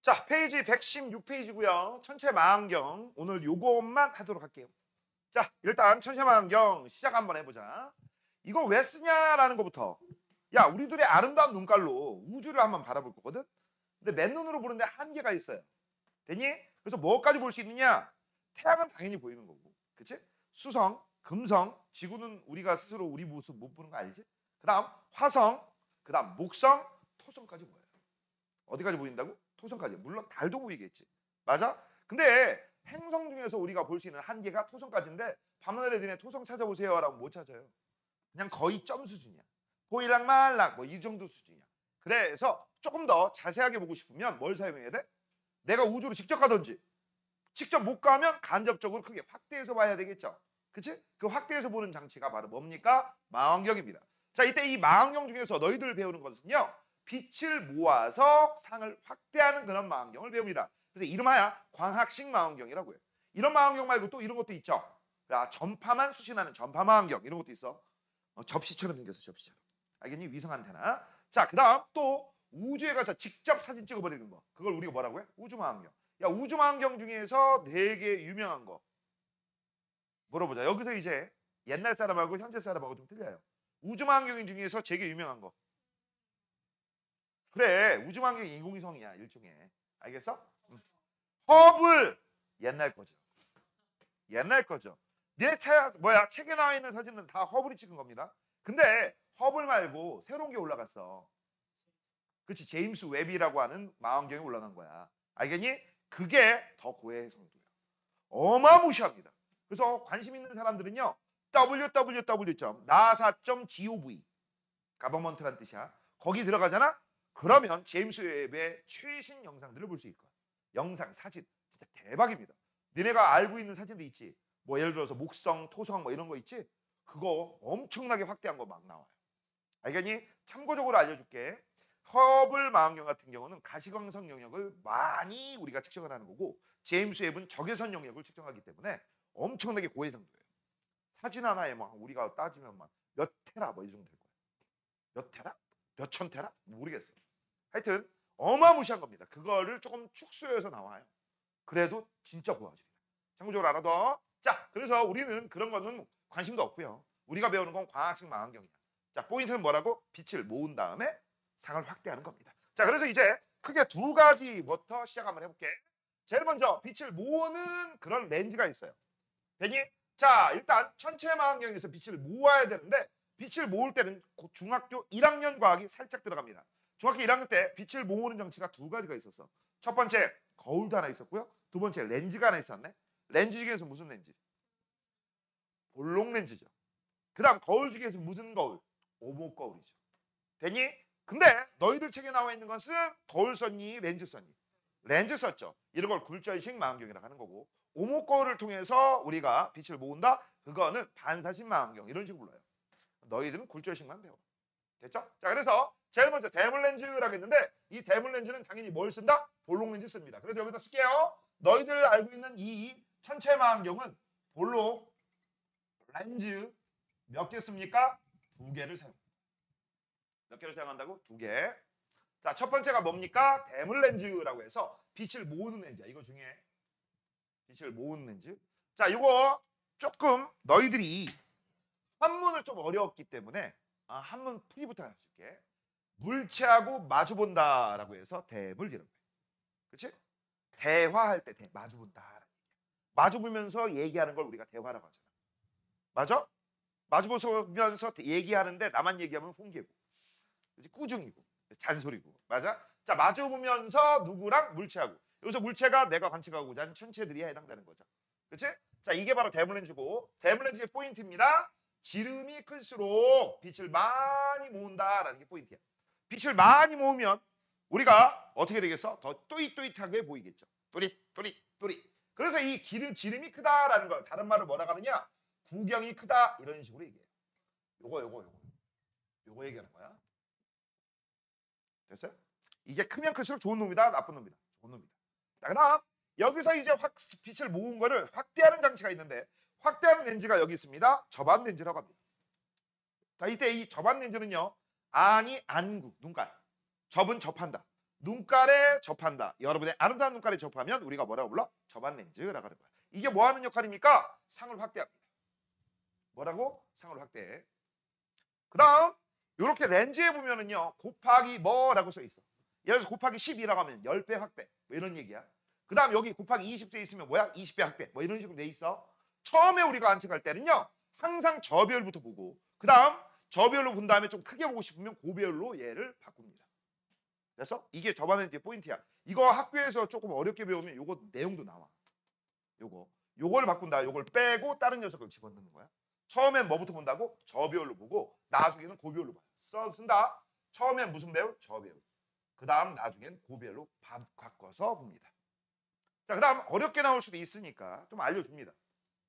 자, 페이지 116페이지고요. 천체망원경. 오늘 요것만 하도록 할게요. 자, 일단 천체망원경 시작 한번 해보자. 이거 왜 쓰냐라는 것부터. 야, 우리들의 아름다운 눈깔로 우주를 한번 바라볼 거거든. 근데 맨눈으로 보는데 한계가 있어요. 되니? 그래서 뭐까지 볼 수 있느냐? 태양은 당연히 보이는 거고, 그치? 수성, 금성, 지구는 우리가 스스로 우리 모습 못 보는 거 알지? 그 다음 화성, 그 다음 목성, 토성까지 보여요. 어디까지 보인다고? 토성까지. 물론 달도 보이겠지. 맞아? 근데 행성 중에서 우리가 볼 수 있는 한계가 토성까지인데 밤하늘에 드네 토성 찾아보세요 라고 못 찾아요. 그냥 거의 점 수준이야. 보일랑 말랑 뭐 이 정도 수준이야. 그래서 조금 더 자세하게 보고 싶으면 뭘 사용해야 돼? 내가 우주로 직접 가든지 직접 못 가면 간접적으로 크게 확대해서 봐야 되겠죠. 그치? 그 확대해서 보는 장치가 바로 뭡니까? 망원경입니다. 자, 이때 이 망원경 중에서 너희들 배우는 것은요. 빛을 모아서 상을 확대하는 그런 망원경을 배웁니다. 그래서 이름하여 광학식 망원경이라고 해요. 이런 망원경 말고 또 이런 것도 있죠. 자, 전파만 수신하는 전파 망원경 이런 것도 있어. 접시처럼 생겼어, 접시처럼. 알겠니? 위성 안테나. 자, 그 다음 또 우주에 가서 직접 사진 찍어버리는 거. 그걸 우리가 뭐라고 해? 우주망원경. 야, 우주망원경 중에서 되게 유명한 거 물어보자. 여기서 이제 옛날 사람하고 현재 사람하고 좀 틀려요. 우주망원경 중에서 되게 유명한 거. 그래, 우주망원경 인공위성이야, 일종의. 알겠어? 허블 옛날 거죠. 옛날 거죠. 내 책에 나와 있는 사진은 다 허블이 찍은 겁니다. 근데 허블 말고 새로운 게 올라갔어. 그렇지, 제임스 웹이라고 하는 망원경이 올라간 거야. 알겠니? 그게 더 고해의 성도야. 어마무시합니다. 그래서 관심 있는 사람들은요. www.nasa.gov 가버먼트란 뜻이야. 거기 들어가잖아. 그러면 제임스 웹의 최신 영상들을 볼 수 있거든. 영상, 사진 진짜 대박입니다. 너네가 알고 있는 사진도 있지. 뭐 예를 들어서 목성, 토성 뭐 이런 거 있지. 그거 엄청나게 확대한 거 막 나와요. 알겠니? 참고적으로 알려줄게. 허블 망원경 같은 경우는 가시광선 영역을 많이 우리가 측정을 하는 거고 제임스 웹은 적외선 영역을 측정하기 때문에 엄청나게 고해상도예요. 사진 하나에 막 우리가 따지면 막 몇 테라 뭐 이 정도 될 거예요. 몇 테라? 몇 천 테라? 모르겠어. 하여튼 어마무시한 겁니다. 그거를 조금 축소해서 나와요. 그래도 진짜 고화질이다. 참고적으로 알아둬. 자, 그래서 우리는 그런 거는 관심도 없고요. 우리가 배우는 건 광학식 망원경이야. 자, 포인트는 뭐라고? 빛을 모은 다음에 상을 확대하는 겁니다. 자, 그래서 이제 크게 두 가지부터 시작 한번 해볼게. 제일 먼저 빛을 모으는 그런 렌즈가 있어요. 되니? 자, 일단 천체망원경에서 빛을 모아야 되는데 빛을 모을 때는 중학교 1학년 과학이 살짝 들어갑니다. 중학교 1학년 때 빛을 모으는 장치가 두 가지가 있었어. 첫 번째 거울도 하나 있었고요. 두 번째 렌즈가 하나 있었네. 렌즈 중에서 무슨 렌즈? 볼록 렌즈죠. 그 다음 거울 중에서 무슨 거울? 오목 거울이죠. 되니? 근데 너희들 책에 나와 있는 것은 거울 썼니? 렌즈 썼니? 렌즈 썼죠. 이런 걸 굴절식 망원경이라고 하는 거고 오목 거울을 통해서 우리가 빛을 모은다? 그거는 반사식 망원경 이런 식으로 불러요. 너희들은 굴절식만 배워. 됐죠? 자, 그래서 제일 먼저 대물 렌즈라고 했는데 이 대물 렌즈는 당연히 뭘 쓴다? 볼록 렌즈 씁니다. 그래서 여기다 쓸게요. 너희들 알고 있는 이 천체 망원경은 볼록 렌즈 몇 개 씁니까? 두 개를 사용합니다. 몇 개를 사용한다고? 두 개. 자, 첫 번째가 뭡니까? 대물 렌즈라고 해서 빛을 모으는 렌즈야. 이거 중에 빛을 모으는 렌즈. 자, 이거 조금 너희들이 한문을 좀 어려웠기 때문에 한문 풀이부터 해줄게. 물체하고 마주본다라고 해서 대물 이런 거예요. 그렇지? 대화할 때 마주본다. 마주보면서 얘기하는 걸 우리가 대화라고 하잖아. 맞아? 마주보면서 얘기하는데 나만 얘기하면 훈계고, 그렇지? 꾸중이고, 잔소리고, 맞아? 자, 마주보면서 누구랑 물체하고. 여기서 물체가 내가 관측하고자 하는 천체들이 해당되는 거죠. 그렇지? 자, 이게 바로 대물렌즈고, 대물렌즈의 포인트입니다. 지름이 클수록 빛을 많이 모은다라는 게 포인트야. 빛을 많이 모으면 우리가 어떻게 되겠어? 더 또릿또릿하게 보이겠죠. 또릿또릿또릿. 그래서 이 지름이 크다라는 걸 다른 말로 뭐라고 하느냐? 구경이 크다 이런 식으로 얘기해요. 요거 얘기하는 거야. 됐어요? 이게 크면 클수록 좋은 놈이다, 나쁜 놈이다. 좋은 놈이다. 자, 그다음 여기서 이제 빛을 모은 거를 확대하는 장치가 있는데 확대하는 렌즈가 여기 있습니다. 접안 렌즈라고 합니다. 자, 이때 이 접안 렌즈는요. 안이 안구, 눈깔. 접은 접한다. 눈깔에 접한다. 여러분의 아름다운 눈깔에 접하면 우리가 뭐라고 불러? 접안 렌즈라고 하는 거야. 이게 뭐 하는 역할입니까? 상을 확대합니다. 뭐라고? 상을 확대해. 그 다음 이렇게 렌즈에 보면은요 곱하기 뭐라고 써 있어. 예를 들어서 곱하기 12라고 하면 10배 확대 뭐 이런 얘기야. 그 다음 여기 곱하기 20돼 있으면 뭐야? 20배 확대 뭐 이런 식으로 돼 있어. 처음에 우리가 관측할 때는요 항상 저배율부터 보고 그 다음 저배율로 본 다음에 좀 크게 보고 싶으면 고배율로 얘를 바꿉니다. 그래서 이게 접안 렌즈의 포인트야. 이거 학교에서 조금 어렵게 배우면 요거 내용도 나와. 요걸 바꾼다. 요걸 빼고 다른 녀석을 집어넣는 거야. 처음엔 뭐부터 본다고? 저배율로 보고 나중에는 고배율로 봐요. 쓴다. 처음엔 무슨 배율? 저배율. 그 다음 나중엔 고배율로 바꿔서 봅니다. 자, 그 다음 어렵게 나올 수도 있으니까 좀 알려줍니다.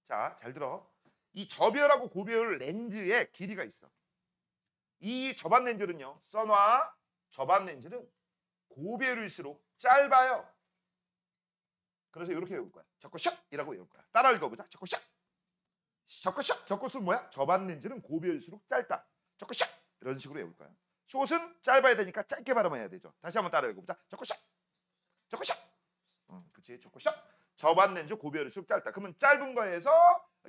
자, 잘 들어. 이 저배율하고 고배율 렌즈의 길이가 있어. 이 접안 렌즈는요. 써놔. 접안 렌즈는 고배율일수록 짧아요. 그래서 이렇게 외울 거야. 적고샷이라고 외울 거야. 따라 읽어보자. 적고샷. 적고샷. 적고슛은 뭐야? 접안 렌즈는 고배율일수록 짧다. 적고샷. 이런 식으로 외울 거야. 숏은 짧아야 되니까 짧게 발음해야 되죠. 다시 한번 따라 읽어보자. 적고샷. 적고샷. 그치. 적고샷. 접안 렌즈 고배율일수록 짧다. 그러면 짧은 거에서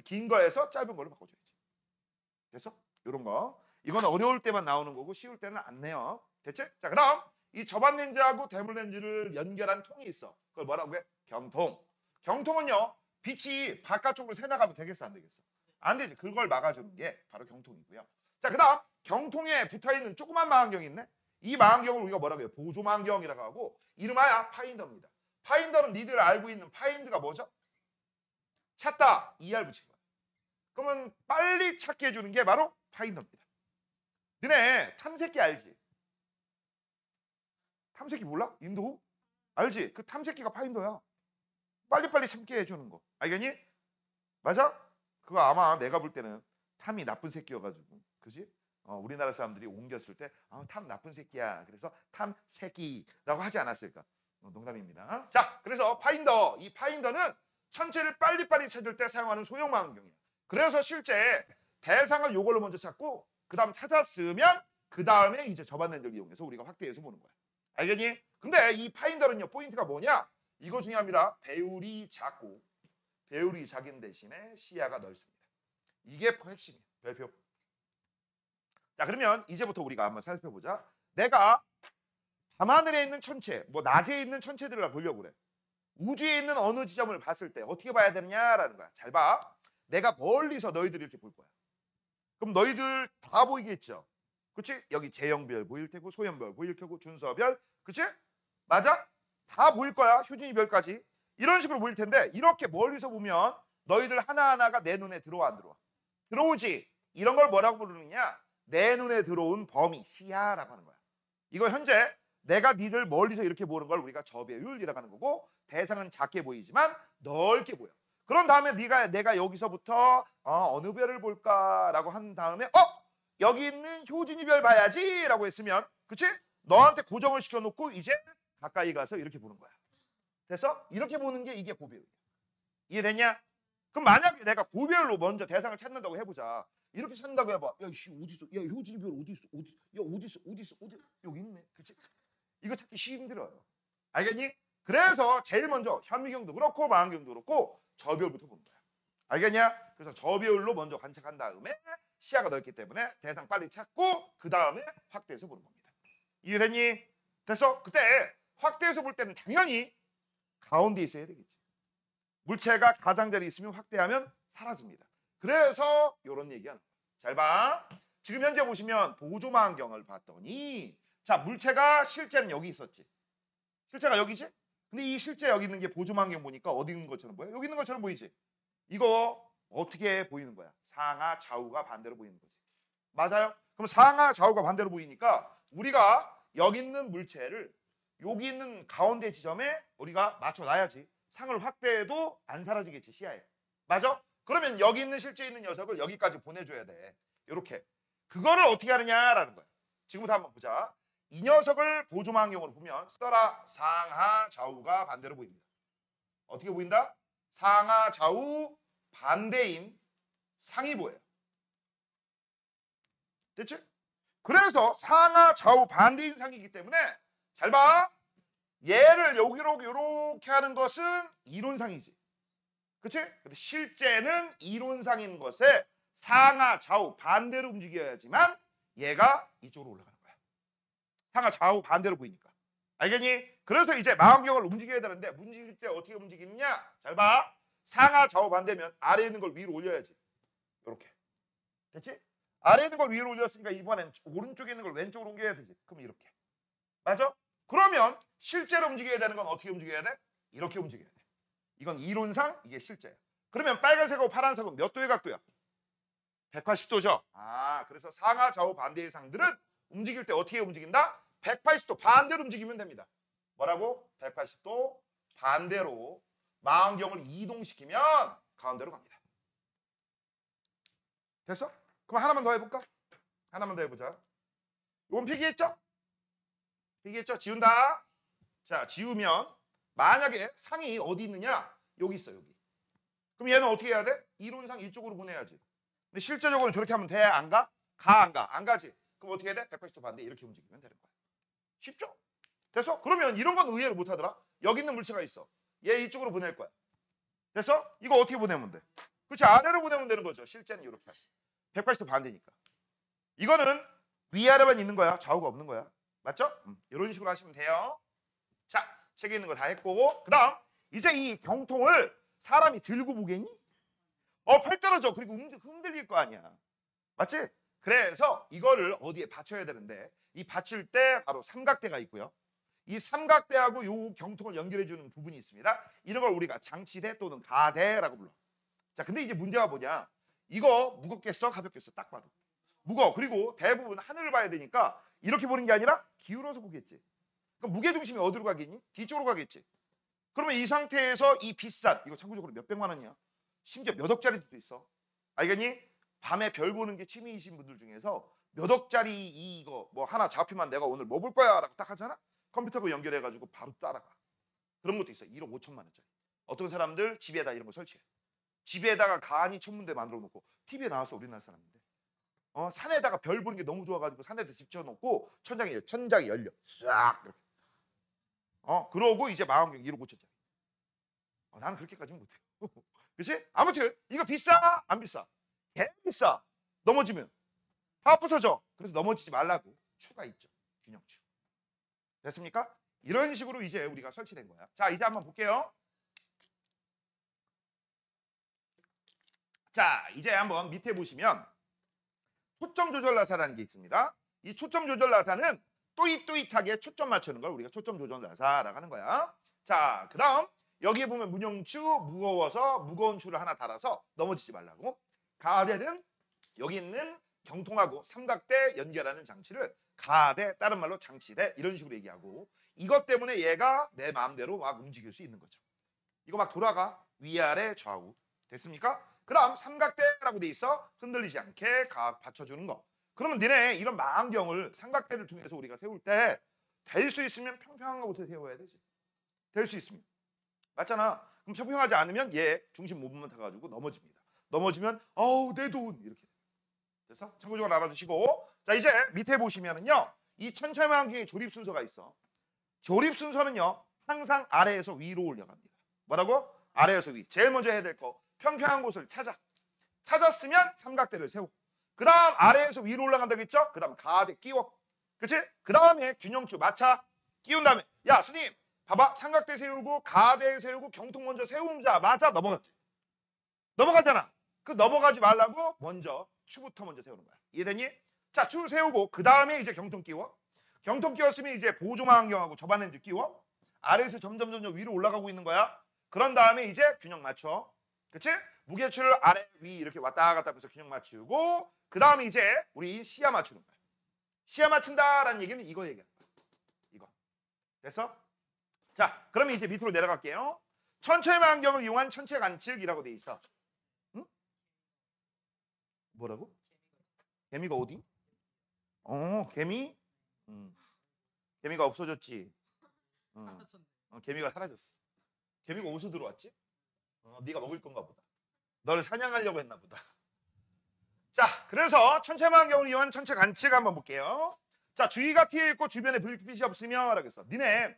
긴 거에서 짧은 걸로 바꿔줘야지. 됐어? 이런 거. 이건 어려울 때만 나오는 거고 쉬울 때는 안 내요. 됐지? 자, 그럼 이 접안 렌즈하고 대물 렌즈를 연결한 통이 있어. 그걸 뭐라고 해? 경통. 경통은요. 빛이 바깥쪽으로 새나가면 되겠어 안 되겠어? 안 되지. 그걸 막아주는 게 바로 경통이고요. 자, 그 다음 경통에 붙어있는 조그만 망원경이 있네. 이 망원경을 우리가 뭐라고 해요? 보조 망원경이라고 하고 이름하여 파인더입니다. 파인더는 니들 알고 있는 파인드가 뭐죠? 찾다. ER 붙인 거야. 그러면 빨리 찾게 해주는 게 바로 파인더입니다. 너네 탐색기 알지? 탐색기 몰라? 인도? 알지? 그 탐색기가 파인더야. 빨리빨리 참게 해주는 거. 알겠니? 맞아? 그거 아마 내가 볼 때는 탐이 나쁜 새끼여가지고 그지? 우리나라 사람들이 옮겼을 때 탐 나쁜 새끼야. 그래서 탐새끼라고 하지 않았을까? 농담입니다. 자, 그래서 파인더. 이 파인더는 천체를 빨리빨리 찾을 때 사용하는 소형 망원경이야. 그래서 실제 대상을 요걸로 먼저 찾고 그 다음 찾았으면 그 다음에 이제 접안 렌즈를 이용해서 우리가 확대해서 보는 거야. 알겠니? 근데 이 파인더는요 포인트가 뭐냐? 이거 중요합니다. 배율이 작고 배율이 작은 대신에 시야가 넓습니다. 이게 핵심이에요. 별표. 자, 그러면 이제부터 우리가 한번 살펴보자. 내가 밤하늘에 있는 천체, 뭐 낮에 있는 천체들을 보려고 그래. 우주에 있는 어느 지점을 봤을 때 어떻게 봐야 되느냐라는 거야. 잘 봐. 내가 멀리서 너희들 이렇게 볼 거야. 그럼 너희들 다 보이겠죠? 그치? 여기 제형별 보일 테고 소형별 보일 테고 준서별, 그치? 맞아? 다 보일 거야. 효진이별까지. 이런 식으로 보일 텐데 이렇게 멀리서 보면 너희들 하나하나가 내 눈에 들어와 안 들어와? 들어오지. 이런 걸 뭐라고 부르느냐? 내 눈에 들어온 범위, 시야라고 하는 거야. 이거 현재 내가 니들 멀리서 이렇게 보는 걸 우리가 저배율이라고 하는 거고 대상은 작게 보이지만 넓게 보여. 그런 다음에 내가 여기서부터 어느 별을 볼까라고 한 다음에 여기 있는 효진이 별 봐야지라고 했으면 그치? 너한테 고정을 시켜놓고 이제 가까이 가서 이렇게 보는 거야. 됐어? 이렇게 보는 게 이게 고배율이야. 이해됐냐? 그럼 만약에 내가 고배율로 먼저 대상을 찾는다고 해보자. 이렇게 찾는다고 해봐. 야, 씨, 어디 있어? 야, 효진이 별 어디 있어? 야, 어디 있어? 어디 있어? 어디? 여기 있네. 그치? 이거 찾기 힘들어요. 알겠니? 그래서 제일 먼저 현미경도 그렇고 망원경도 그렇고 저배율부터 보는 거야. 알겠냐? 그래서 저배율로 먼저 관측한 다음에 시야가 넓기 때문에 대상 빨리 찾고 그 다음에 확대해서 보는 겁니다. 이해됐니? 됐어? 그때 확대해서 볼 때는 당연히 가운데 있어야 되겠지. 물체가 가장자리 있으면 확대하면 사라집니다. 그래서 이런 얘기하는 거야. 잘 봐. 지금 현재 보시면 보조망원경을 봤더니 자, 물체가 실제는 여기 있었지. 실제가 여기지? 근데 이 실제 여기 있는 게 보조망원경 보니까 어디 있는 것처럼 보여? 여기 있는 것처럼 보이지? 이거 어떻게 보이는 거야? 상하 좌우가 반대로 보이는 거지. 맞아요? 그럼 상하 좌우가 반대로 보이니까 우리가 여기 있는 물체를 여기 있는 가운데 지점에 우리가 맞춰놔야지. 상을 확대해도 안 사라지겠지, 시야에. 맞아? 그러면 여기 있는 실제 있는 녀석을 여기까지 보내줘야 돼. 이렇게. 그거를 어떻게 하느냐라는 거야. 지금부터 한번 보자. 이 녀석을 보조망원경으로 보면 써라. 상하 좌우가 반대로 보입니다. 어떻게 보인다? 상하 좌우 반대인 상이 보여요. 됐지? 그래서 상하 좌우 반대인 상이기 때문에 잘 봐. 얘를 여기로 이렇게 하는 것은 이론상이지. 그치? 근데 실제는 이론상인 것에 상하 좌우 반대로 움직여야지만 얘가 이쪽으로 올라가는 거야. 상하 좌우 반대로 보이니까. 알겠니? 그래서 이제 망원경을 움직여야 되는데 움직일 때 어떻게 움직이느냐? 잘 봐. 상하 좌우 반대면 아래에 있는 걸 위로 올려야지. 이렇게. 됐지? 아래에 있는 걸 위로 올렸으니까 이번엔 오른쪽에 있는 걸 왼쪽으로 옮겨야 되지. 그럼 이렇게. 맞아? 그러면 실제로 움직여야 되는 건 어떻게 움직여야 돼? 이렇게 움직여야 돼. 이건 이론상 이게 실제야. 그러면 빨간색하고 파란색은 몇 도의 각도야? 180도죠. 아, 그래서 상하 좌우 반대의 상들은 움직일 때 어떻게 움직인다? 180도 반대로 움직이면 됩니다. 뭐라고? 180도 반대로 망원경을 이동시키면 가운데로 갑니다. 됐어? 그럼 하나만 더 해볼까? 하나만 더 해보자. 이건 필기했죠? 필기했죠? 지운다. 자, 지우면 만약에 상이 어디 있느냐? 여기 있어, 여기. 그럼 얘는 어떻게 해야 돼? 이론상 이쪽으로 보내야지. 근데 실제적으로는 저렇게 하면 돼? 안 가? 가, 안 가? 안 가지? 그럼 어떻게 해야 돼? 180도 반대 이렇게 움직이면 되는 거야. 쉽죠? 됐어? 그러면 이런 건 의외로 못하더라. 여기 있는 물체가 있어. 얘 이쪽으로 보낼 거야. 됐어? 이거 어떻게 보내면 돼? 그렇지, 아래로 보내면 되는 거죠. 실제는 이렇게 하지. 180도 반대니까. 이거는 위아래만 있는 거야. 좌우가 없는 거야. 맞죠? 이런 식으로 하시면 돼요. 자, 책에 있는 거 다 했고, 그 다음 이제 이 경통을 사람이 들고 보겠니? 팔 떨어져. 그리고 흔들릴 거 아니야. 맞지? 그래서 이거를 어디에 받쳐야 되는데 이 받칠 때 바로 삼각대가 있고요. 이 삼각대하고 요 경통을 연결해주는 부분이 있습니다. 이런 걸 우리가 장치대 또는 가대라고 불러. 자, 근데 이제 문제가 뭐냐? 이거 무겁겠어? 가볍겠어? 딱 봐도 무거워. 그리고 대부분 하늘을 봐야 되니까 이렇게 보는 게 아니라 기울어서 보겠지. 그럼 무게중심이 어디로 가겠니? 뒤쪽으로 가겠지. 그러면 이 상태에서 이 비싼, 이거 참고적으로 몇백만 원이야. 심지어 몇 억짜리도 있어. 알겠니? 밤에 별 보는 게 취미이신 분들 중에서 몇 억짜리 이거 뭐 하나 잡히면 내가 오늘 뭐 볼 거야 라고 딱 하잖아. 컴퓨터하고 연결해가지고 바로 따라가. 그런 것도 있어. 1억 5천만 원짜리. 어떤 사람들 집에다 이런 거 설치해. 집에다가 간이 천문대 만들어 놓고 TV에 나와서 우리나라 사람인데 산에다가 별 보는 게 너무 좋아가지고 산에다 집 지어놓고 천장이 열려 싹 이렇게. 그러고 이제 망원경 1억 5천짜리. 나는 그렇게까지는 못해. 그치? 아무튼 이거 비싸? 안 비싸? 개 비싸. 넘어지면 다 부서져. 그래서 넘어지지 말라고 추가 있죠. 균형추. 됐습니까? 이런 식으로 이제 우리가 설치된 거야. 자, 이제 한번 볼게요. 자, 이제 한번 밑에 보시면 초점 조절 나사라는 게 있습니다. 이 초점 조절 나사는 또잇또잇하게 초점 맞추는 걸 우리가 초점 조절 나사라고 하는 거야. 자, 그 다음 여기에 보면 문형추, 무거워서 무거운 추를 하나 달아서 넘어지지 말라고. 가대는 여기 있는 경통하고 삼각대 연결하는 장치를 가대, 다른 말로 장치대 이런 식으로 얘기하고, 이것 때문에 얘가 내 마음대로 막 움직일 수 있는 거죠. 이거 막 돌아가. 위아래 좌우. 됐습니까? 그 다음 삼각대라고 돼 있어. 흔들리지 않게 각 받쳐주는 거. 그러면 니네 이런 망원경을 삼각대를 통해서 우리가 세울 때 될 수 있으면 평평한 곳에 세워야 되지. 될 수 있으면. 맞잖아. 그럼 평평하지 않으면 얘 중심 모멘트 타가지고 넘어집니다. 넘어지면 어우 내 돈 이렇게. 됐어? 참고적으로 알아두시고. 자, 이제 밑에 보시면은요, 이 천체망원경의 조립 순서가 있어. 조립 순서는요 항상 아래에서 위로 올려갑니다. 뭐라고? 아래에서 위. 제일 먼저 해야 될 거, 평평한 곳을 찾았으면 삼각대를 세우고, 그 다음 아래에서 위로 올라간다고 했죠? 그 다음 가대 끼워. 그치? 그 다음에 균형추 마차 끼운 다음에, 야 스님 봐봐, 삼각대 세우고 가대 세우고 경통 먼저 세우자마자 넘어갔지. 넘어가잖아. 그 넘어가지 말라고 먼저 추부터 먼저 세우는 거야. 이해되니? 자, 추 세우고 그 다음에 이제 경통 끼워. 경통 끼웠으면 이제 보조망원경하고 접안렌즈 끼워. 아래에서 점점 위로 올라가고 있는 거야. 그런 다음에 이제 균형 맞춰. 그치? 무게추를 아래 위 이렇게 왔다 갔다 하면서 균형 맞추고, 그 다음에 이제 우리 시야 맞추는 거야. 시야 맞춘다라는 얘기는 이거 얘기하는 거야. 이거. 됐어? 자, 그러면 이제 밑으로 내려갈게요. 천체망원경을 이용한 천체 관측이라고 돼 있어. 응? 뭐라고? 개미가 어디? 개미? 개미가 없어졌지. 개미가 사라졌어. 개미가 어디서 들어왔지? 네가 먹을 건가 보다. 너를 사냥하려고 했나 보다. 자, 그래서 천체망원경을 이용한 천체 관측 한번 볼게요. 자, 주위가 트여 있고 주변에 불빛이 없으면 라고 했어. 니네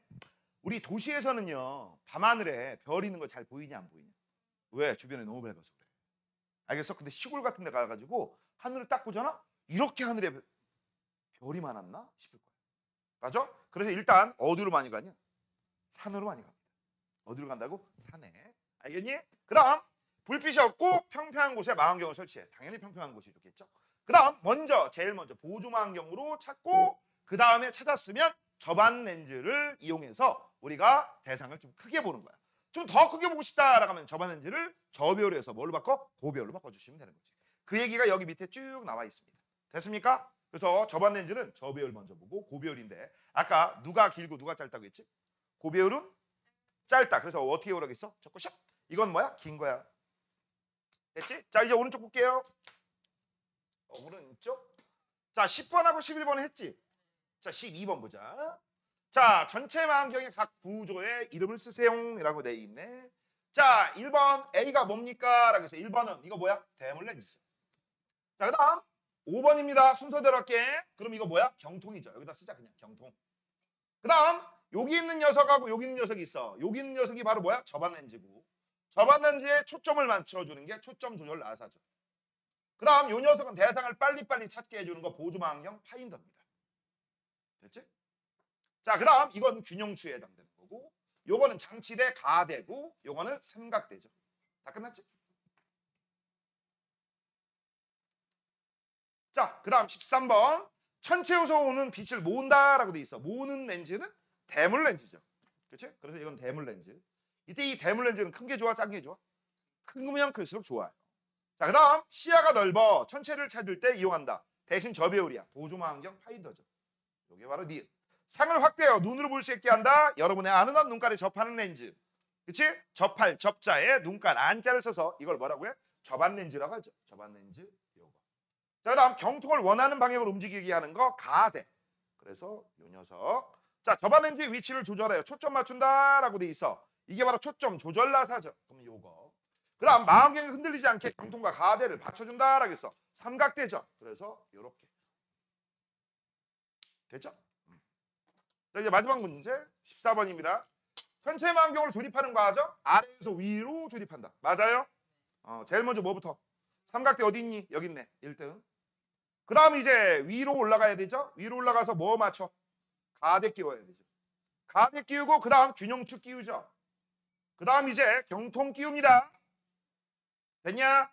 우리 도시에서는요 밤하늘에 별 있는 거 잘 보이냐 안 보이냐? 왜? 주변에 너무 밝아서 그래. 알겠어? 근데 시골 같은 데 가가지고 하늘을 딱 보잖아? 이렇게 하늘에 별이 많았나 싶을 거야. 맞아? 그래서 일단 어디로 많이 가냐? 산으로 많이 갑니다. 어디로 간다고? 산에. 알겠니? 그다음 불빛이 없고 평평한 곳에 망원경을 설치해. 당연히 평평한 곳이 좋겠죠. 그다음 제일 먼저 보조망원경으로 찾고 그 다음에 찾았으면 접안 렌즈를 이용해서 우리가 대상을 좀 크게 보는 거야. 좀 더 크게 보고 싶다라고 하면 접안 렌즈를 저배율에서 뭘로 바꿔? 고배율로 바꿔주시면 되는 거지. 그 얘기가 여기 밑에 쭉 나와 있습니다. 됐습니까? 그래서 접안 렌즈는 저배율 먼저 보고 고배율인데 아까 누가 길고 누가 짧다고 했지? 고배율은 짧다. 그래서 어떻게 오라고 했어? 자꾸 샥. 이건 뭐야? 긴 거야. 됐지? 자 이제 오른쪽 볼게요. 오른쪽. 자 10번하고 11번 했지? 자 12번 보자. 자 전체 망원경의 각 구조의 이름을 쓰세요 라고 돼 있네. 자 1번 A가 뭡니까? 라고 해서 1번은 이거 뭐야? 대물 렌즈. 자 그 다음 5번입니다. 순서대로 할게. 그럼 이거 뭐야? 경통이죠. 여기다 쓰자 그냥 경통. 그 다음 여기 있는 녀석하고 여기 있는 녀석이 있어. 여기 있는 녀석이 바로 뭐야? 접안 렌즈고. 접안 렌즈에 초점을 맞춰주는 게 초점 조절 나사죠. 그 다음 요 녀석은 대상을 빨리빨리 찾게 해주는 거 보조망원경 파인더입니다. 됐지? 자, 그 다음 이건 균형추에 해당되는 거고 요거는 장치대 가대고 요거는 삼각대죠. 다 끝났지? 자, 그 다음 13번 천체에서 오는 빛을 모은다라고 돼 있어. 모으는 렌즈는 대물 렌즈죠. 그렇지? 그래서 이건 대물 렌즈. 이때 이 대물 렌즈는 큰 게 좋아? 작은 게 좋아? 큰 거면 클수록 좋아요. 자, 그 다음 시야가 넓어 천체를 찾을 때 이용한다. 대신 저배율이야. 보조망원경 파인더죠. 이게 바로 니은. 상을 확대해요. 눈으로 볼 수 있게 한다. 여러분의 아는 한 눈깔에 접하는 렌즈. 그치? 접할 접자에 눈깔 안자를 써서 이걸 뭐라고 해? 접안 렌즈라고 하죠. 접안 렌즈 요거. 자, 그 다음 경통을 원하는 방향으로 움직이게 하는 거 가대. 그래서 요 녀석. 자, 접안 렌즈의 위치를 조절해요. 초점 맞춘다라고 돼 있어. 이게 바로 초점 조절 나사죠. 그럼 요거. 그 다음 망원경이 흔들리지 않게 경통과 가대를 받쳐준다라고 했어. 삼각대죠. 그래서 요렇게. 됐죠? 자, 이제 마지막 문제 14번입니다. 전체 망원경을 조립하는 과정 아래에서 위로 조립한다. 맞아요? 제일 먼저 뭐부터? 삼각대 어디 있니? 여기 있네. 1등. 그 다음 이제 위로 올라가야 되죠? 위로 올라가서 뭐 맞춰? 가대 끼워야 되죠. 가대 끼우고 그 다음 균형축 끼우죠. 그 다음 이제 경통 끼웁니다. 됐냐?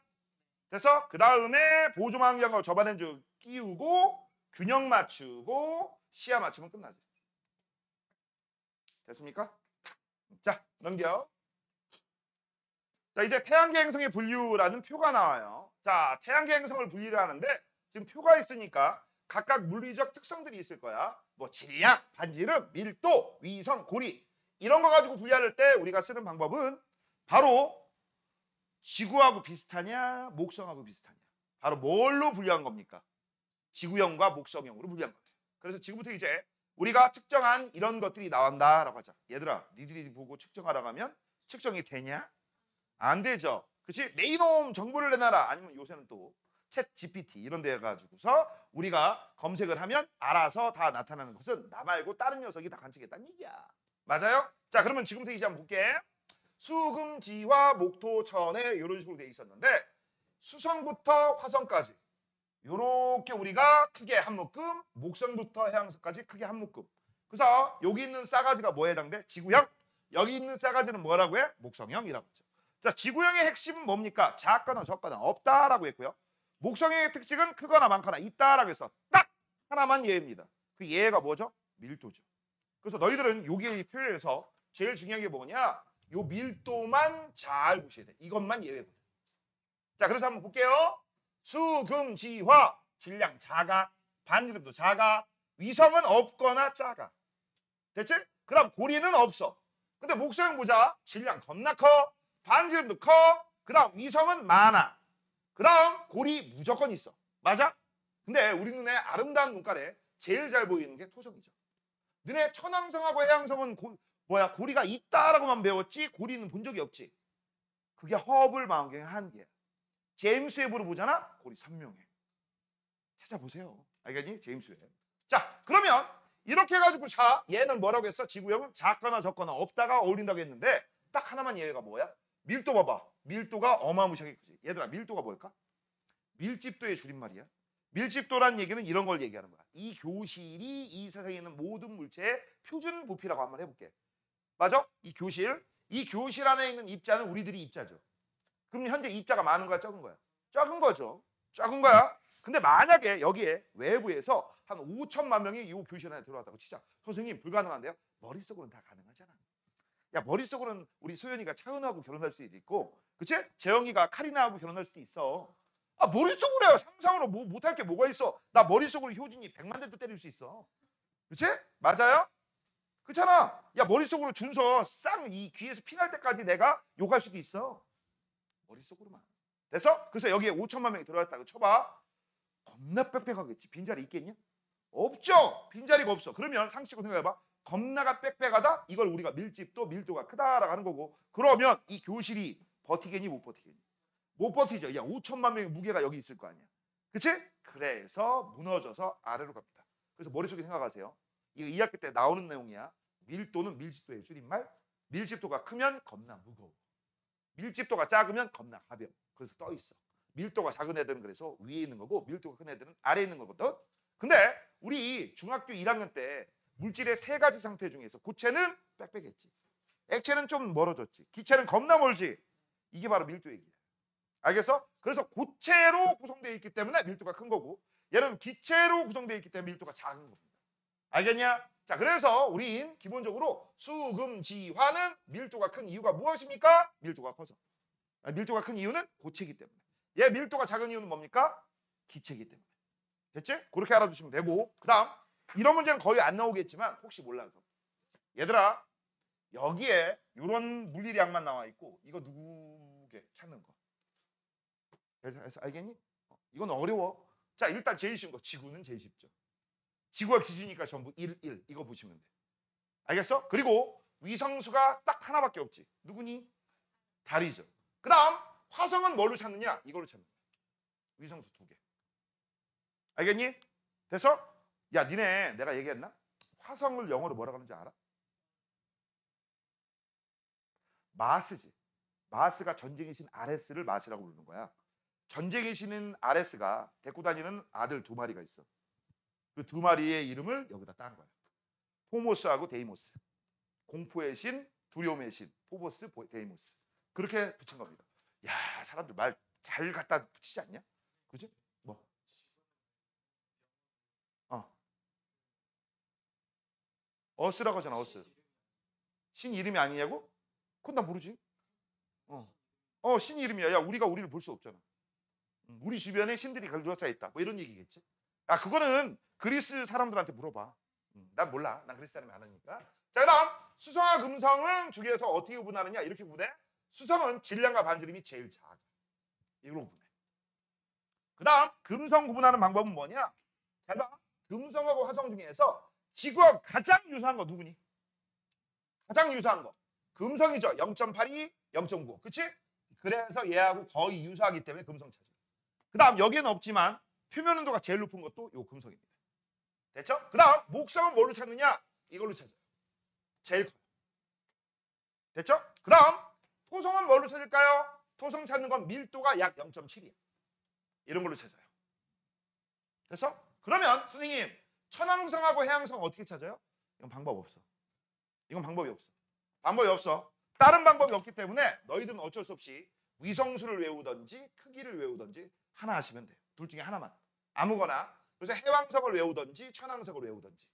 그래서 그 다음에 보조망원경하고 접안렌즈 끼우고 균형 맞추고 시야 맞추면 끝나죠. 됐습니까? 자, 넘겨. 자, 이제 태양계 행성의 분류라는 표가 나와요. 자, 태양계 행성을 분류를 하는데 지금 표가 있으니까 각각 물리적 특성들이 있을 거야. 뭐 질량, 반지름, 밀도, 위성, 고리 이런 거 가지고 분류할 때 우리가 쓰는 방법은 바로 지구하고 비슷하냐, 목성하고 비슷하냐. 바로 뭘로 분류한 겁니까? 지구형과 목성형으로 분류한 거예요. 그래서 지금부터 이제 우리가 측정한 이런 것들이 나온다라고 하자. 얘들아, 니들이 보고 측정하라고 하면 측정이 되냐? 안 되죠. 그렇지? 내 이놈 정보를 내놔라. 아니면 요새는 또 챗 GPT 이런 데 가지고서 우리가 검색을 하면 알아서 다 나타나는 것은 나 말고 다른 녀석이 다 관측했다는 얘기야. 맞아요? 자, 그러면 지금부터 이제 한번 볼게. 수금지화 목토천에 이런 식으로 돼 있었는데 수성부터 화성까지 요렇게 우리가 크게 한 묶음, 목성부터 해왕성까지 크게 한 묶음. 그래서 여기 있는 싸가지가 뭐에 해당돼? 지구형. 여기 있는 싸가지는 뭐라고 해? 목성형이라고 했죠. 자, 지구형의 핵심은 뭡니까? 작거나 적거나 없다라고 했고요. 목성형의 특징은 크거나 많거나 있다라고 해서 딱 하나만 예입니다. 그 예가 뭐죠? 밀도죠. 그래서 너희들은 여기 표에서 제일 중요한 게 뭐냐? 요 밀도만 잘 보셔야 돼. 이것만 예외거든. 자, 그래서 한번 볼게요. 수금지화 질량 작아, 반지름도 작아, 위성은 없거나 작아. 됐지? 그럼 고리는 없어. 근데 목성형 보자. 질량 겁나 커, 반지름도 커, 그 다음 위성은 많아, 그 다음 고리 무조건 있어. 맞아? 근데 우리 눈에 아름다운 눈깔에 제일 잘 보이는 게 토성이죠. 너네 천왕성하고 해왕성은 고리가 있다라고만 배웠지 고리는 본 적이 없지. 그게 허블 망원경의 한계야. 제임스 웹으로 보잖아? 고리 선명해. 찾아보세요. 알겠니? 제임스 웹. 자, 그러면 이렇게 해가지고 자 얘는 뭐라고 했어? 지구형은 작거나 적거나 없다가 어울린다고 했는데 딱 하나만 예외가 뭐야? 밀도 봐봐. 밀도가 어마무시하게 크지. 얘들아 밀도가 뭘까? 밀집도의 줄임말이야. 밀집도란 얘기는 이런 걸 얘기하는 거야. 이 교실이 이 세상에 있는 모든 물체의 표준 부피라고 한번 해볼게. 맞아? 이 교실 안에 있는 입자는 우리들이 입자죠. 그럼 현재 입자가 많은 거야 적은 거야? 적은 거죠. 적은 거야. 근데 만약에 여기에 외부에서 한 5천만 명이 이 교실 안에 들어왔다고 치자. 선생님 불가능한데요? 머릿속으로는 다 가능하잖아. 야 머릿속으로는 우리 소연이가 차은우하고 결혼할 수도 있고 그치? 재영이가 카리나하고 결혼할 수도 있어. 아 머릿속으로 해요. 상상으로 뭐 못할 게 뭐가 있어. 나 머릿속으로 효진이 100만 대도 때릴 수 있어. 그치? 맞아요? 그렇잖아. 야 머릿속으로 준서 쌍 이 귀에서 피날 때까지 내가 욕할 수도 있어. 머릿속으로만. 됐어? 그래서 여기에 5천만 명이 들어왔다고 쳐봐. 겁나 빽빽하겠지. 빈자리 있겠냐? 없죠. 빈자리가 없어. 그러면 상식적으로 생각해봐. 겁나가 빽빽하다? 이걸 우리가 밀도가 크다라고 하는 거고 그러면 이 교실이 버티겠니 못 버티겠니? 못 버티죠. 야 5천만 명의 무게가 여기 있을 거 아니야. 그치? 그래서 무너져서 아래로 갑니다. 그래서 머릿속에 생각하세요. 이거 2학기 때 나오는 내용이야. 밀도는 밀집도의 줄임말. 밀집도가 크면 겁나 무거워. 밀집도가 작으면 겁나 가벼워. 그래서 떠 있어. 밀도가 작은 애들은 그래서 위에 있는 거고 밀도가 큰 애들은 아래에 있는 거거든. 근데 우리 중학교 1학년 때 물질의 세 가지 상태 중에서 고체는 빽빽했지. 액체는 좀 멀어졌지. 기체는 겁나 멀지. 이게 바로 밀도 얘기야. 알겠어? 그래서 고체로 구성되어 있기 때문에 밀도가 큰 거고 얘는 기체로 구성되어 있기 때문에 밀도가 작은 겁니다. 알겠냐? 자, 그래서 우린 기본적으로 수금지화는 밀도가 큰 이유가 무엇입니까? 밀도가 커서. 밀도가 큰 이유는 고체이기 때문에. 얘 밀도가 작은 이유는 뭡니까? 기체이기 때문에. 됐지? 그렇게 알아두시면 되고 그 다음 이런 문제는 거의 안 나오겠지만 혹시 몰라서 얘들아 여기에 이런 물리량만 나와 있고 이거 누구게 찾는 거. 그래서 알겠니? 이건 어려워. 자 일단 제일 쉬운 거 지구는 제일 쉽죠. 지구가 기준이니까 전부 1, 1 이거 보시면 돼. 알겠어? 그리고 위성수가 딱 하나밖에 없지. 누구니? 달이죠. 그 다음 화성은 뭘로 찾느냐? 이걸로 찾는 거야. 위성수 2개. 알겠니? 됐어? 야 니네 내가 얘기했나? 화성을 영어로 뭐라고 하는지 알아? 마스지. 마스가 전쟁의 신 아레스를 마스라고 부르는 거야. 전쟁의 신인 아레스가 데리고 다니는 아들 2마리가 있어. 그 2마리의 이름을 여기다 딴 거야. 포모스하고 데이모스. 공포의 신, 두려움의 신, 포보스, 데이모스. 그렇게 붙인 겁니다. 야 사람들 말 잘 갖다 붙이지 않냐? 그지? 뭐? 어스라고 하잖아. 어스. 신 이름이 아니냐고? 그건 나 모르지. 신 이름이야. 야 우리가 우리를 볼 수 없잖아. 우리 주변에 신들이 걸려져 있다. 뭐 이런 얘기겠지. 아 그거는 그리스 사람들한테 물어봐. 난 몰라. 난 그리스 사람이 아니니까. 자 그다음 수성과 금성은 중에서 어떻게 구분하느냐? 이렇게 구분해. 수성은 질량과 반지름이 제일 작아. 이걸로 구분해. 그다음 금성 구분하는 방법은 뭐냐? 잘 봐. 금성하고 화성 중에서 지구와 가장 유사한 거 누구니? 가장 유사한 거. 금성이죠. 0.82, 0.95. 그치? 그래서 얘하고 거의 유사하기 때문에 금성 찾아요. 그 다음 여기에는 없지만 표면 온도가 제일 높은 것도 요 금성입니다. 됐죠? 그 다음 목성은 뭘로 찾느냐? 이걸로 찾아요. 제일 커요. 됐죠? 그 다음 토성은 뭘로 찾을까요? 토성 찾는 건 밀도가 약 0.7이야. 이런 걸로 찾아요. 됐어? 그러면 선생님 천왕성하고 해왕성 어떻게 찾아요? 이건 방법 없어. 이건 방법이 없어. 방법이 없어. 다른 방법이 없기 때문에 너희들은 어쩔 수 없이 위성수를 외우든지 크기를 외우든지 하나 하시면 돼요. 둘 중에 하나만. 아무거나. 그래서 해왕성을 외우든지 천왕성을 외우든지.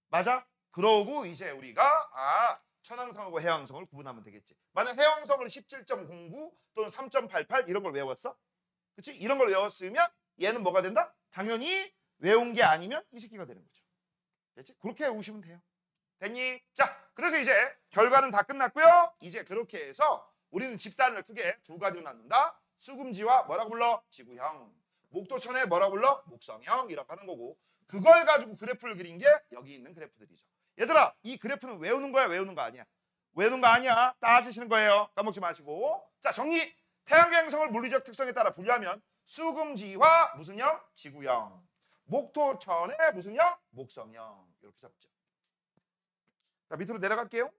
맞아? 그러고 이제 우리가 천왕성하고 해왕성을 구분하면 되겠지. 만약 해왕성을 17.09 또는 3.88 이런 걸 외웠어? 그치? 이런 걸 외웠으면 얘는 뭐가 된다? 당연히 외운 게 아니면 이 새끼가 되는 거죠. 됐지? 그렇게 외우시면 돼요. 됐니? 자, 그래서 이제 결과는 다 끝났고요. 이제 그렇게 해서 우리는 집단을 크게 2가지로 나눈다. 수금지와 뭐라고 불러? 지구형. 목도천에 뭐라고 불러? 목성형이라고 하는 거고 그걸 가지고 그래프를 그린 게 여기 있는 그래프들이죠. 얘들아, 이 그래프는 외우는 거야? 외우는 거 아니야? 외우는 거 아니야. 따지시는 거예요. 까먹지 마시고. 자, 정리. 태양계 행성을 물리적 특성에 따라 분류하면 수금지와 무슨 형? 지구형. 목토천의 무슨 형? 목성형. 이렇게 잡죠. 자, 밑으로 내려갈게요.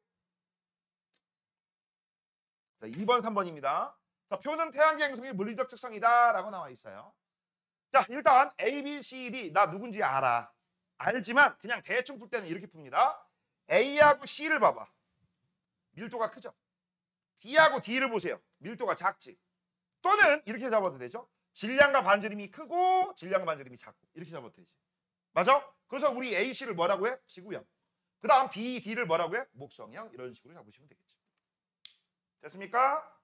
자, 2번, 3번입니다. 자, 표는 태양계 행성의 물리적 특성이다라고 나와 있어요. 자, 일단 A, B, C, D 나 누군지 알아. 알지만 그냥 대충 풀 때는 이렇게 풉니다. A하고 C를 봐봐. 밀도가 크죠. B하고 D를 보세요. 밀도가 작지. 또는 이렇게 잡아도 되죠. 질량과 반지름이 크고 질량과 반지름이 작고 이렇게 잡아도 되지. 맞아? 그래서 우리 A, C를 뭐라고 해? 지구형. 그 다음 B, D를 뭐라고 해? 목성형. 이런 식으로 잡으시면 되겠죠. 됐습니까?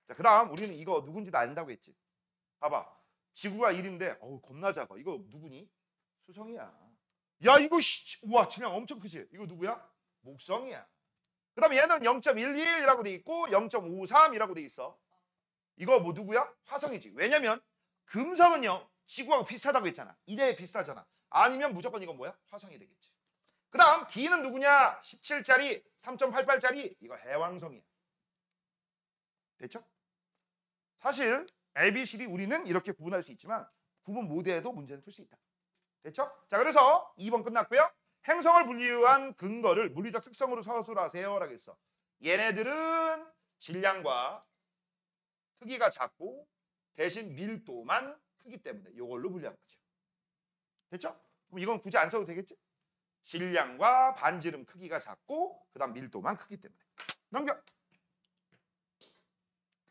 자, 그 다음 우리는 이거 누군지도 안다고 했지. 봐봐. 지구가 1인데 어우 겁나 작아. 이거 누구니? 수성이야. 야 이거 우와 질량 엄청 크지? 이거 누구야? 목성이야. 그 다음에 얘는 0.121이라고 돼 있고 0.53이라고 돼 있어. 이거 뭐 누구야? 화성이지. 왜냐면 금성은요 지구하고 비슷하다고 했잖아. 이래 비슷하잖아. 아니면 무조건 이건 뭐야? 화성이 되겠지. 그 다음 D는 누구냐? 17짜리 3.88짜리 이거 해왕성이야. 됐죠? 사실 A, B, C, D 우리는 이렇게 구분할 수 있지만 구분 못해도 문제는 풀 수 있다. 됐죠? 자, 그래서 2번 끝났고요. 행성을 분류한 근거를 물리적 특성으로 서술하세요 라고 했어. 얘네들은 질량과 크기가 작고 대신 밀도만 크기 때문에 이걸로 분류한 거죠. 됐죠? 그럼 이건 굳이 안 써도 되겠지? 질량과 반지름 크기가 작고 그 다음 밀도만 크기 때문에. 넘겨.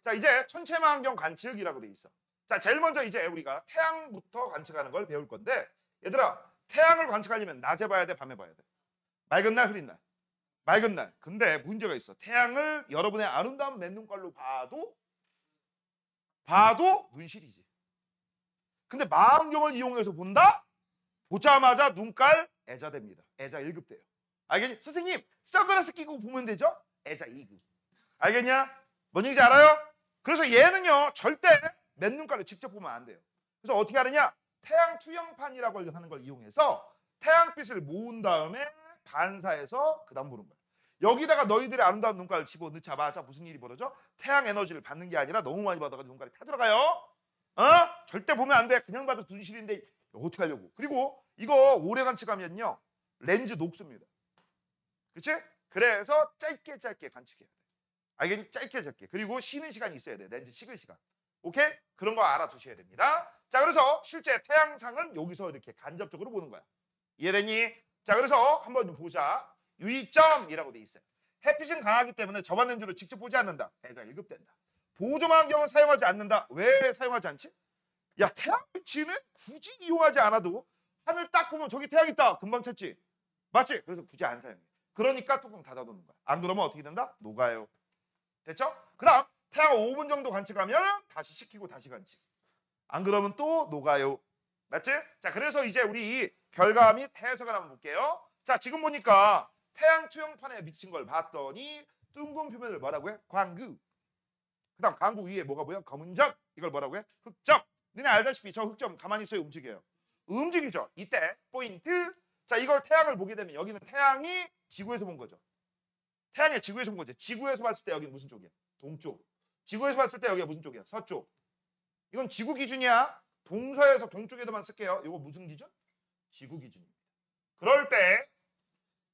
자, 이제 천체망원경 관측이라고 돼 있어. 자, 제일 먼저 이제 우리가 태양부터 관측하는 걸 배울 건데 얘들아 태양을 관측하려면 낮에 봐야 돼? 밤에 봐야 돼? 맑은 날, 흐린 날? 맑은 날. 근데 문제가 있어. 태양을 여러분의 아름다운 맨눈깔로 봐도 눈실이지. 근데 망원경을 이용해서 본다? 보자마자 눈깔 애자됩니다. 애자 1급 돼요. 알겠니? 선생님 선글라스 끼고 보면 되죠? 애자 2급. 알겠냐? 뭔 얘기인지 알아요? 그래서 얘는요 절대 맨눈깔로 직접 보면 안 돼요. 그래서 어떻게 하느냐? 태양 투영판이라고 하는 걸 이용해서 태양빛을 모은 다음에 반사해서 그 다음 보는 거야. 여기다가 너희들의 아름다운 눈깔을 집어넣자마자 무슨 일이 벌어져? 태양 에너지를 받는 게 아니라 너무 많이 받아가지고 눈깔이 타들어가요. 절대 보면 안 돼. 그냥 봐도 눈실인데 어떻게 하려고. 그리고 이거 오래 관측하면요 렌즈 녹습니다. 그치? 그래서 짧게 관측해야 돼. 알겠니? 짧게. 그리고 쉬는 시간이 있어야 돼. 렌즈 식을 시간. 오케이? 그런 거 알아두셔야 됩니다. 자, 그래서 실제 태양상은 여기서 이렇게 간접적으로 보는 거야. 이해되니? 자, 그래서 한번 좀 보자. 유의점이라고 돼 있어요. 햇빛은 강하기 때문에 저반 렌즈로 직접 보지 않는다. 애가 1급 된다. 보조망원경은 사용하지 않는다. 왜 사용하지 않지? 야, 태양빛은 굳이 이용하지 않아도 하늘 딱 보면 저기 태양 있다. 금방 찾지? 맞지? 그래서 굳이 안 사용해. 그러니까 뚜껑 닫아두는 거야. 안 그러면 어떻게 된다? 녹아요. 됐죠? 그 다음 태양 5분 정도 관측하면 다시 식히고 다시 관측. 안 그러면 또 녹아요. 맞지? 자, 그래서 이제 우리 결과 및 해석을 한번 볼게요. 자, 지금 보니까 태양 투영판에 비친 걸 봤더니 둥근 표면을 뭐라고 해? 광구. 그 다음 광구 위에 뭐가 보여? 검은 점. 이걸 뭐라고 해? 흑점. 너네 알다시피 저 흑점 가만히 있어요? 움직여요? 움직이죠. 이때 포인트. 자, 이걸 태양을 보게 되면 여기는 태양이 지구에서 본 거죠. 태양이 지구에서 본 거지. 지구에서 봤을 때 여기는 무슨 쪽이야? 동쪽. 지구에서 봤을 때 여기가 무슨 쪽이야? 서쪽. 이건 지구 기준이야. 동서에서 동쪽에도만 쓸게요. 이거 무슨 기준? 지구 기준입니다. 그럴 때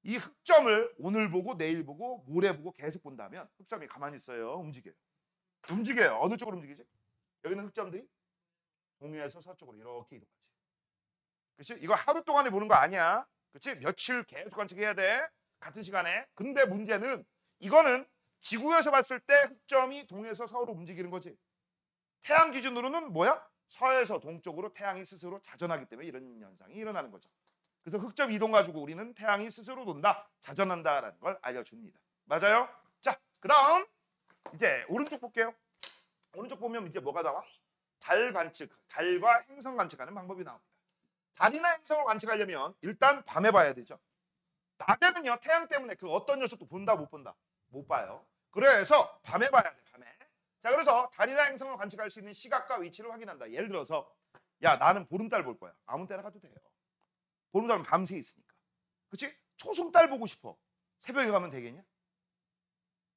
이 흑점을 오늘 보고 내일 보고 모레 보고 계속 본다면 흑점이 가만히 있어요. 움직여요. 어느 쪽으로 움직이지? 여기는 흑점들이 동해에서 서쪽으로 이렇게 이동하지. 그렇지? 이거 하루 동안에 보는 거 아니야. 그렇지? 며칠 계속 관측해야 돼. 같은 시간에. 근데 문제는 이거는 지구에서 봤을 때 흑점이 동에서 서로 움직이는 거지. 태양 기준으로는 뭐야? 서에서 동쪽으로 태양이 스스로 자전하기 때문에 이런 현상이 일어나는 거죠. 그래서 흑점 이동 가지고 우리는 태양이 스스로 돈다, 자전한다라는 걸 알려줍니다. 맞아요? 자, 그 다음 이제 오른쪽 볼게요. 오른쪽 보면 이제 뭐가 나와? 달 관측, 달과 행성 관측하는 방법이 나옵니다. 달이나 행성을 관측하려면 일단 밤에 봐야 되죠. 낮에는요 태양 때문에 그 어떤 녀석도 본다 못 본다? 못 봐요. 그래서 밤에 봐야 돼. 밤에. 자, 그래서 달이나 행성을 관측할 수 있는 시각과 위치를 확인한다. 예를 들어서 야 나는 보름달 볼 거야. 아무 때나 가도 돼요. 보름달은 밤새 있으니까. 그치? 초승달 보고 싶어. 새벽에 가면 되겠냐?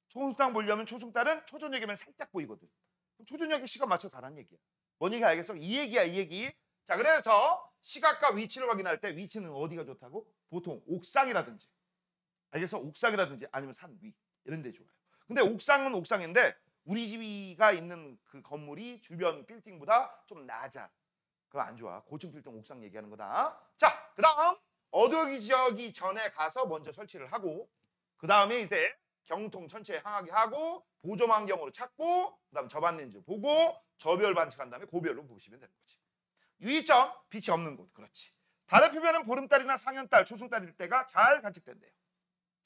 초승달 보려면 초승달은 초저녁이면 살짝 보이거든. 그럼 초저녁에 시간 맞춰 가란 얘기야. 뭔 얘기 알겠어? 이 얘기야 이 얘기. 자, 그래서 시각과 위치를 확인할 때 위치는 어디가 좋다고? 보통 옥상이라든지 알겠어? 옥상이라든지 아니면 산 위 이런 데 좋아요. 근데 옥상은 옥상인데 우리 집이가 있는 그 건물이 주변 빌딩보다 좀 낮아. 그럼 안 좋아. 고층 빌딩 옥상 얘기하는 거다. 자, 그다음 어두기 지역이 전에 가서 먼저 설치를 하고 그다음에 이제 경통 천체 항하기 하고 보존 환경으로 찾고 그다음 접안 렌즈 보고 저별 반칙한 다음에 고별로 보시면 되는 거지. 유의점 빛이 없는 곳. 그렇지. 달의 표면은 보름달이나 상현달, 초승달일 때가 잘 관측된대요.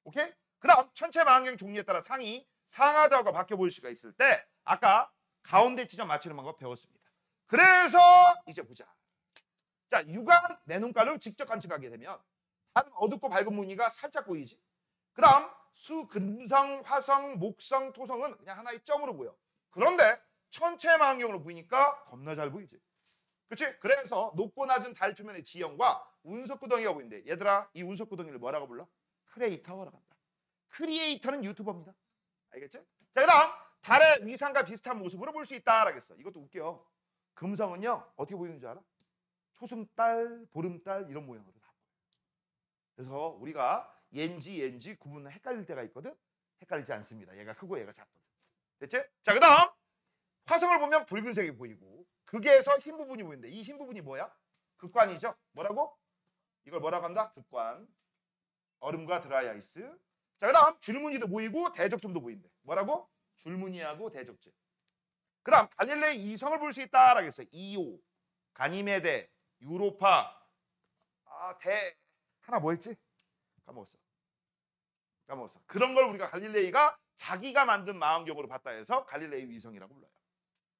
오케이? 그다음 천체 망원경 종류에 따라 상이 상하좌우가 바뀌어 보일 수가 있을 때 아까 가운데 지점 맞추는 방법 배웠습니다. 그래서 이제 보자. 자, 육안 내 눈가를 직접 관측하게 되면 다른 어둡고 밝은 무늬가 살짝 보이지. 그다음 수, 금성, 화성, 목성, 토성은 그냥 하나의 점으로 보여. 그런데 천체 망원경으로 보이니까 겁나 잘 보이지. 그렇지? 그래서 높고 낮은 달 표면의 지형과 운석구덩이가 보이는데 얘들아 이 운석구덩이를 뭐라고 불러? 크레이터라고 한다. 크리에이터는 유튜버입니다. 알겠지? 자, 그다음 달의 위상과 비슷한 모습으로 볼 수 있다라고 했어. 이것도 웃겨. 금성은요 어떻게 보이는 줄 알아? 초승달, 보름달 이런 모양으로 다 보여. 그래서 우리가 옌지 구분 헷갈릴 때가 있거든. 헷갈리지 않습니다. 얘가 크고 얘가 작거든. 됐지? 자, 그다음 화성을 보면 붉은색이 보이고 극에서 흰 부분이 보이는데 이 흰 부분이 뭐야? 극관이죠. 뭐라고? 이걸 뭐라고 한다? 극관. 얼음과 드라이 아이스. 자, 그다음 줄무늬도 보이고 대적점도 보인대. 뭐라고? 줄무늬하고 대적점. 그다음 갈릴레이 이성을 볼 수 있다라고 했어요. 이오, 가니메데, 유로파, 대 하나 뭐였지? 까먹었어. 그런 걸 우리가 갈릴레이가 자기가 만든 망원경으로 봤다 해서 갈릴레이 위성이라고 불러요.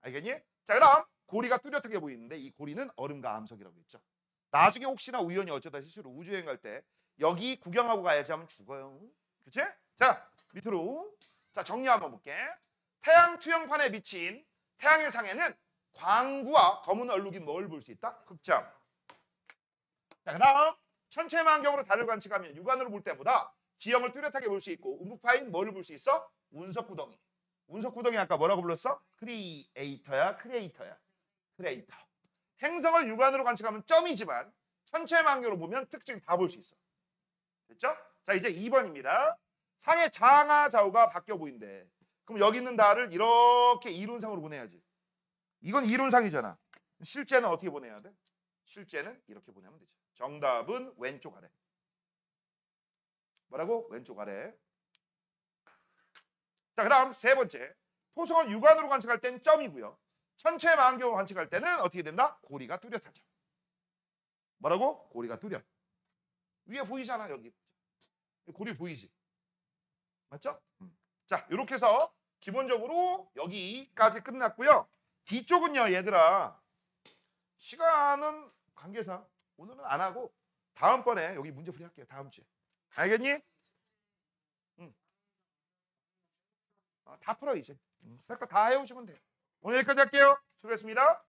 알겠니? 자, 그다음 고리가 뚜렷하게 보이는데 이 고리는 얼음과 암석이라고 했죠. 나중에 혹시나 우연히 어쩌다 실수로 우주여행 갈 때 여기 구경하고 가야지 하면 죽어요. 그치? 자, 밑으로. 자, 정리 한번 볼게. 태양 투영판에 비친 태양의 상에는 광구와 검은 얼룩인 뭘 볼 수 있다? 극점. 자, 그다음 천체 망원경으로 달을 관측하면 육안으로 볼 때보다 지형을 뚜렷하게 볼 수 있고 음극파인 뭐를 볼 수 있어? 운석구덩이. 운석구덩이 아까 뭐라고 불렀어? 크리에이터야. 크리에이터. 행성을 육안으로 관측하면 점이지만 천체 망원경으로 보면 특징 다 볼 수 있어. 됐죠? 자, 이제 2번입니다. 상의 장하 좌우가 바뀌어 보인대. 그럼 여기 있는 달을 이렇게 이론상으로 보내야지. 이건 이론상이잖아. 실제는 어떻게 보내야 돼? 실제는 이렇게 보내면 되죠. 정답은 왼쪽 아래. 뭐라고? 왼쪽 아래. 자, 그다음 세 번째. 토성을 육안으로 관측할 때는 점이고요. 천체 망원경으로 관측할 때는 어떻게 된다? 고리가 뚜렷하죠. 뭐라고? 고리가 뚜렷. 위에 보이잖아, 여기. 고리 보이지? 맞죠? 자, 이렇게 해서 기본적으로 여기까지 끝났고요. 뒤쪽은요, 얘들아. 시간은 관계상 오늘은 안 하고 다음번에 여기 문제풀이 할게요. 다음 주에. 알겠니? 다 풀어 이제. 싹 다 해오시면 돼요. 오늘 여기까지 할게요. 수고했습니다.